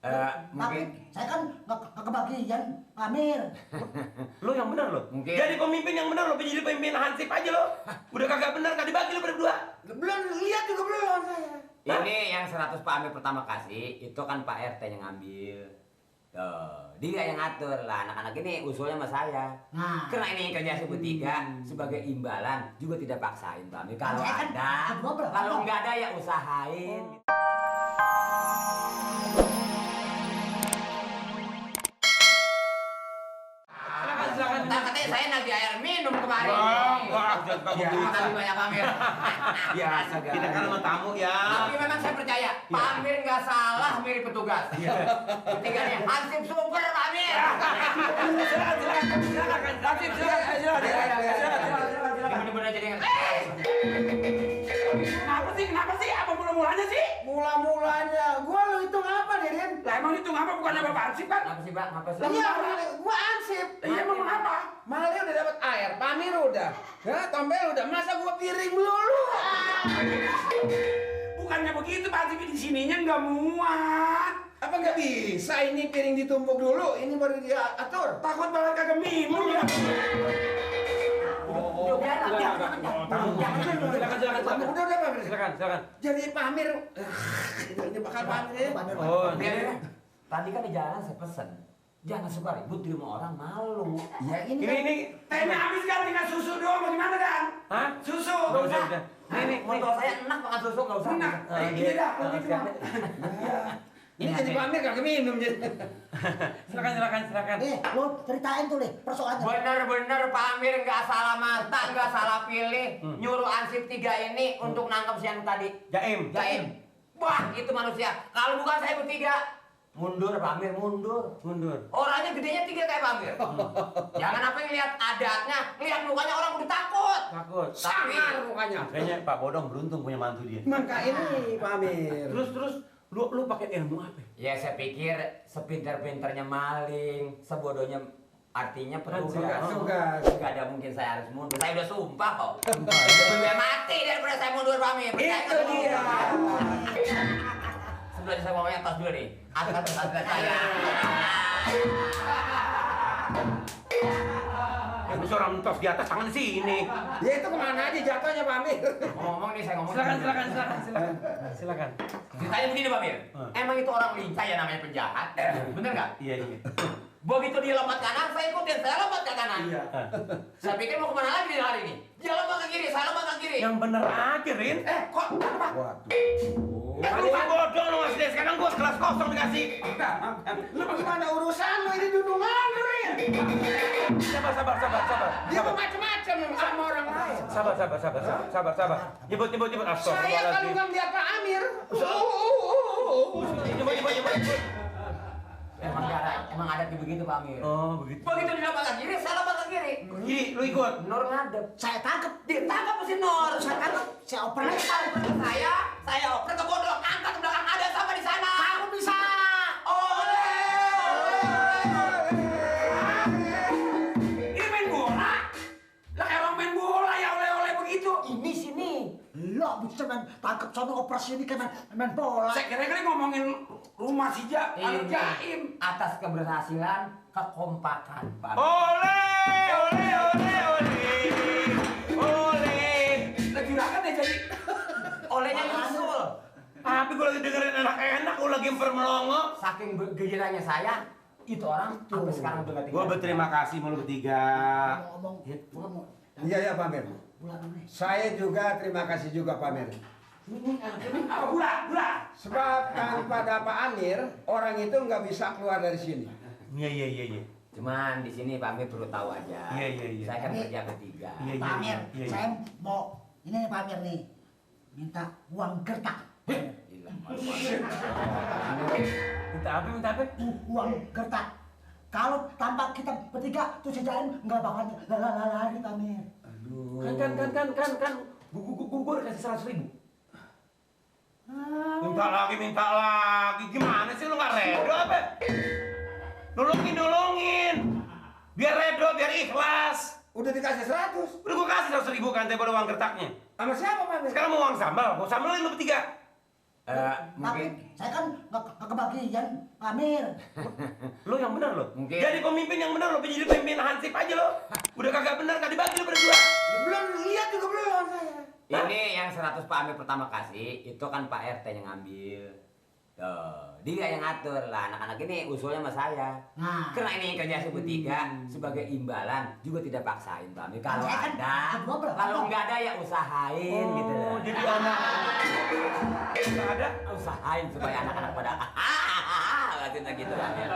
Tapi Mungkin saya kan nggak kebagian, Pak Amir. Lo yang benar lo. Mungkin. Jadi pemimpin yang benar lo, jadi pemimpin hansip aja lo. Udah kagak benar, gak dibagi lo berdua. Belum lihat juga belum saya. ini yang 100 Pak Amir pertama kasih, itu kan Pak RT yang ngambil. Dia yang ngatur lah, anak-anak ini usulnya sama saya. Nah. Karena ini kerja si bertiga sebagai imbalan juga tidak paksain Pak Amir. Kalau Saya kan ada, kedua berapa? kalau nggak ada ya usahain. Silakan. Nah, katanya saya nagih air minum kemarin. Wah, jangan kamu Terima gitu. kasih banyak Pak Amir. Biasa, kita kan sama tamu ya. Tapi memang saya percaya, Pak Amir nggak salah mirip petugas. Ketiganya hansip super Pak Amir. Silakan. Hansip, silakan. Bener-bener jadi Kenapa sih? Apa mula-mulanya sih? Mula-mulanya, gua lu hitung apa, Deden? Lah emang itu ngapa bukannya Bapak Hansip kan? Apa sih, Pak? Apa sih? Iya, gua ansip. Iya emang kenapa? Malnya udah dapat air, Pamir udah, ya tombel udah, masa gua piring melulu? Bukannya begitu Pak Hansip, di sininya nggak muat. Apa nggak bisa ini piring ditumpuk dulu, ini baru diatur? Takut banget kagak minum ya. Udah Pamir. Silakan. Jadi Pamir, ini bakal Pamir ya. Oh, Biar tadi kan di jalan saya pesen, jangan suka ribut di rumah orang, malu. Ya ini tehnya habis kan, tinggal susu doang, bagaimana kan? Hah? Susu. Udah. Ini motor saya enak makan susu nggak usah. Enak. Ini dah, kalau gitu mah. Ini jadi Pamir kagak minum jadi. Silakan. Lu ceritain tuh, persoalannya. Bener-bener Pak Amir nggak salah mata, nggak salah pilih, nyuruh ansip 3 ini untuk nangkep siang tadi. Jaim. Wah, itu manusia. Kalau bukan saya bertiga, mundur Pak Amir, mundur. Orangnya gedenya 3 kayak Pak Amir. Jangan apa yang lihat adatnya, lihat mukanya orang udah takut. Tapi Sangar mukanya. Kayaknya Pak Bodong beruntung punya mantu dia. Maka ini Pamir. Terus lu pakai ilmu apa? ya saya pikir sepinter-pinternya maling, sebodohnya artinya petugas. Tugas. Nggak ada mungkin saya harus mundur. Saya udah sumpah kok. Lebih mati daripada saya mundur Pak Amir. Itu dia. Sebelum saya ngomongnya tos dulu nih. Atas saya. Yang seorang tos di atas tangan sini. Ya itu kemana aja jatuhnya Pamir. Ngomong nih saya ngomong. Silakan. Ceritanya begini Pak Amir. Emang itu orang lincah ya namanya penjahat. Bener nggak? Iya. Begitu dia lompat kanan, saya ikutin. Saya lompat ke kanan. Saya pikir mau kemana lagi dia hari ini. Dia lompat ke kiri, saya lompat ke kiri. Yang bener aja, Rin. Kok apa? Waduh. Lu kan bodoh lu ngasih dia. Sekarang gua kelas kosong dikasih. Lu bagaimana urusan lu ini dudungan lu Rin? Sabar. Dia mau macam-macam sama orang lain. Sabar. Nyebut. Saya kalau Astagfirullahaladzim. nggak melihat Pak Amir. Nyebut. Emang ada begitu Pak Amir. Oh, begitu. Begitu dia lompat ke kiri, saya lompat ke kiri. Kiri, lu ikut. Nur ngadep. Saya tangkep. Ditangkap si Nur. Saya tangkep. Saya oper lagi. Saya oper ke bodong, angkat ke belakang ada sama di sana. Kamu bisa. Ini main bola. Lah kayak orang main bola ya oleh-oleh begitu. Ini sini. Lo bisa tangkep sono operasi ini kayak main bola. Saya kira-kira ngomongin rumah si Anu Jaim. Atas keberhasilan, kekompakan Pak Amir. Oleh. Lagi juragan ya jadi. Olehnya nyusul. Tapi gue lagi dengerin enak-enak, lu lagi melongo. Saking gembiranya saya, itu orang sampai sekarang udah nggak Gue tinggal. berterima kasih sama lu bertiga. Ngomong. Iya Pamir. Bulan ini. Saya juga terima kasih juga Pamir. Apa gula? Sebab tanpa ada Pak Amir, orang itu nggak bisa keluar dari sini. Iya. Cuman di sini Pak Amir perlu tahu aja. Iya. Saya kan kerja bertiga. Iya. Pak Amir, Iya. saya mau ini nih Pak Amir nih. Minta uang gertak. Gila, malu-malu. Minta apa? Uang gertak. Kalau tanpa kita bertiga tuh si Jaim nggak bakal lari Pak Amir. Kan. Gue udah kasih 100.000. Minta lagi. Gimana sih lu nggak redo apa? Nolongin. Biar redo, biar ikhlas. Udah dikasih 100. Udah gue kasih 100.000 kan daripada uang gertaknya. Sama siapa Pamir? Sekarang mau uang sambal, gue sambalin lu bertiga. Tapi Mungkin saya kan nggak kebagian, Amir. Lo yang benar lo. Mungkin. Jadi pemimpin yang benar lo, jadi pemimpin Hansip aja lo. Udah kagak benar, kagak dibagi lo berdua. Belum lihat juga belum saya. ini yang 100 Pak Amir pertama kasih, itu kan Pak RT yang ngambil. Tuh, dia yang ngatur lah. Anak-anak ini usulnya sama saya. Nah. Karena ini kerja si bertiga sebagai imbalan juga tidak paksain Pak Amir. Kalau Saya kan ada, kedua berapa? kalau nggak ada ya usahain gitu loh. Jadi anak nggak ada. Usahain supaya anak-anak pada katanya gitu Pak Amir.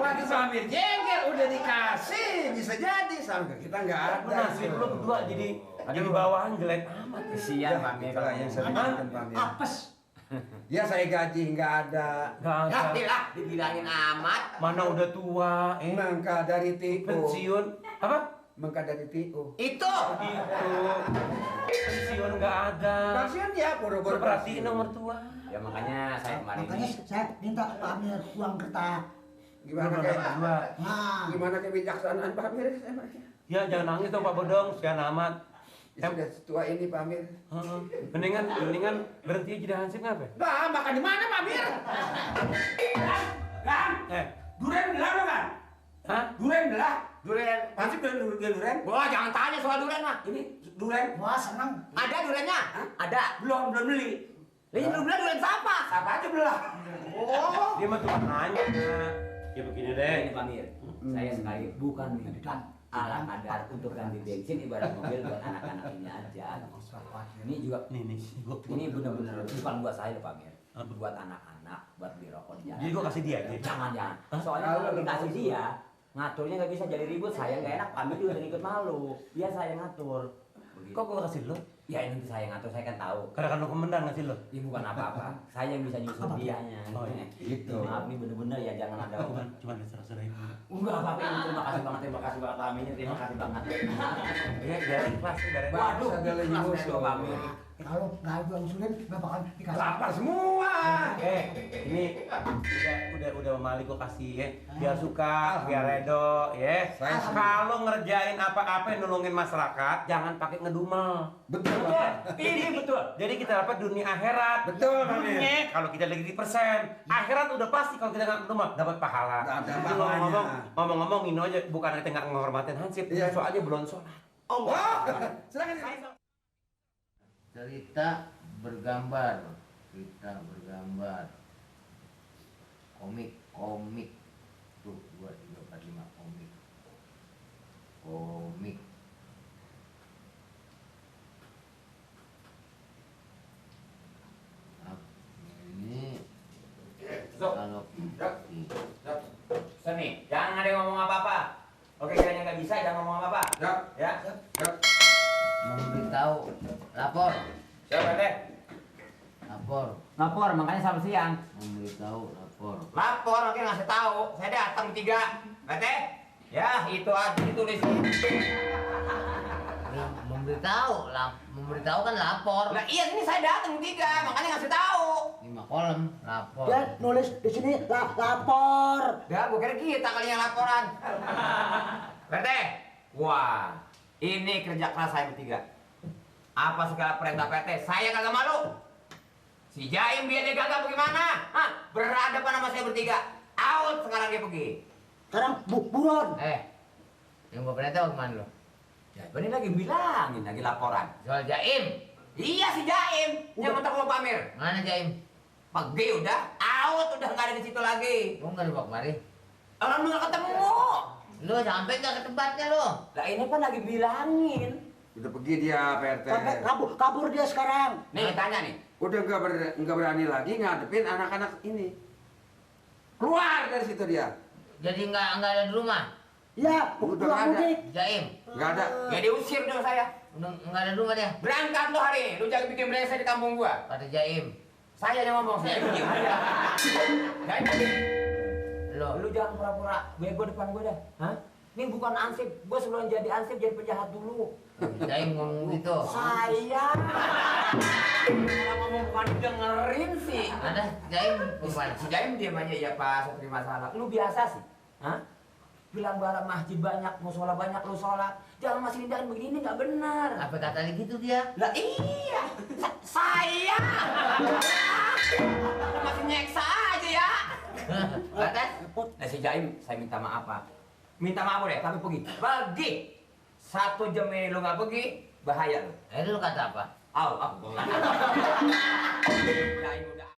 Waduh Samir jengkel udah dikasih bisa jadi sampai kita nggak ada. Nasib lo berdua jadi bawahan jelek amat. Kesian Pak Amir. Itulah yang saya bilang Pak Amir. Apes. Ya saya gaji nggak ada. Nggak Ya, ada. lah, dibilangin amat. Mana udah tua, Mangka dari TO. pensiun apa? Mangka dari TO. Itu. Itu pensiun nggak ada. Kasihan ya Lo boro-boro perhatiin nomor tua. Ya makanya saya kemarin Makanya ini. saya minta Pak Amir uang kertas. Gimana Lo kayak berdua. Nah. gimana kebijaksanaan Pak Amir emangnya? Ya jangan nangis dong Pak Bodong, sian amat. Ya, sudah tua ini Pak Amir. Heeh. Mendingan berhenti jadi Hansip ngapa? Bah, makan di mana Pak Amir? Kan? Duren belah lo kan? Hah? Duren belah. Durian. Hansip duren. Wah, jangan tanya soal durian mah. Ini duren. Wah senang. Ada duriannya? Ada. Belum beli. Ini belum bilang durian siapa? Siapa aja belah. Oh. Dia mah cuma nanya. Ya begini deh. Ini Pak Mir, saya sekali bukan minta ala kadar untuk ganti bensin ibarat mobil buat anak-anak ini aja. Ini juga Nih, gua ini benar-benar bukan buat saya Pak Mir, buat anak-anak, buat beli rokok di jalan. Jadi gua kasih dia aja. Jangan. Soalnya kalau dikasih dia, ngaturnya nggak bisa jadi ribut. Saya nggak enak, Pak Mir juga ikut malu. Dia saya ngatur. Begitu. Kok gua kasih lo? Ya ini saya ngatur, saya kan tahu. Karena kan lo komandan ngasih lo. Ini bukan apa-apa. Saya yang bisa nyusun dianya. Oh, iya. Gitu. Maaf nih bener-bener ya jangan ada. Cuman serah-serah itu. Enggak apa-apa ini terima kasih banget Pak Aminnya, terima kasih banget. Iya, dari kelas dari. Waduh, Sadar lagi kelas musuh. dua Pak Amin. Kalau nggak jual insulin nggak bakal dikasih. Lapar semua. Ini udah Mali gua kasih ya. Biar suka, biar redo ya. Saya Kalau ngerjain apa-apa yang nolongin masyarakat, jangan pakai ngedumel. Betul, Pak. Ini betul. Jadi kita dapat dunia akhirat. Betul, Pak Mir. Dunia kalau kita lagi di persen, akhirat udah pasti kalau kita nggak ngedumel dapat pahala. Ada Jadi pahalanya. ngomong-ngomong ini aja bukan kita nggak menghormatin Hansip, Iya. soalnya belum sholat. Wah, silakan. Cerita bergambar, komik tuh 2, 3, 4, 5 komik ini kalau Sini, jangan ada yang ngomong apa-apa. Oke, kiranya nggak bisa, jangan ngomong apa-apa. Ya. memberitahu lapor Siapa teh? Lapor, makanya sampai siang. memberitahu lapor Lapor, oke ngasih tahu. Saya datang 3. Teh? Ya, itu aja ditulis. memberitahu kan lapor Lah iya, ini saya datang 3, makanya ngasih tahu. 5 kolom lapor Dia nulis di sini lapor. Dah, gua kira kita kali yang laporan. Teh? Wah, ini kerja keras saya bertiga. Apa segala perintah PT, saya kagak malu. Si Jaim dia gagap bagaimana? Hah? Berhadapan sama saya bertiga. Out sekarang dia pergi. Sekarang buron. yang gua perintah kemana lo? Ya, ini lagi bilangin, lagi laporan. Soal Jaim Iya si Jaim, yang mentok mau pamer. mana Jaim? Pergi udah, out udah nggak ada di situ lagi. Lu nggak dibawa kemari? Orang nggak ketemu. Lu sampai nggak ke tempatnya lu? Lah ini kan lagi bilangin. Udah pergi dia PRT. Sampai kabur dia sekarang. Nih tanya nih. Udah nggak berani lagi ngadepin anak-anak ini. Keluar dari situ dia. Jadi nggak ada di rumah? Ya, Udah pulang nggak ada. mudik. Jaim Nggak ada. Ya diusir dong saya. udah nggak ada di rumah dia? Berangkat lo hari ini, lu jangan bikin brengsek di kampung gua. Kata Jaim Saya yang ngomong, saya diem aja. Jadi, lo lu jangan pura-pura bego depan gua dah. Hah? Ini bukan ansip, gua sebelum jadi ansip jadi penjahat dulu. Jaim ngomong gitu. Saya kalau ngomong bukan dengerin sih. Ada Jaim gimana? Si Jaim diam aja ya Pak, saya terima salah. Lu biasa sih, hah? Bilang bara masjid banyak, musola banyak, lu sholat. Jangan masih tindakan begini nggak benar. Apa kata gitu dia? Lah iya, saya. Jaim, saya minta maaf Pak. Minta maaf deh, tapi pergi. Pergi. 1 jam ini lu nggak pergi, bahaya lu. Lu kata apa? Au. Jaim udah.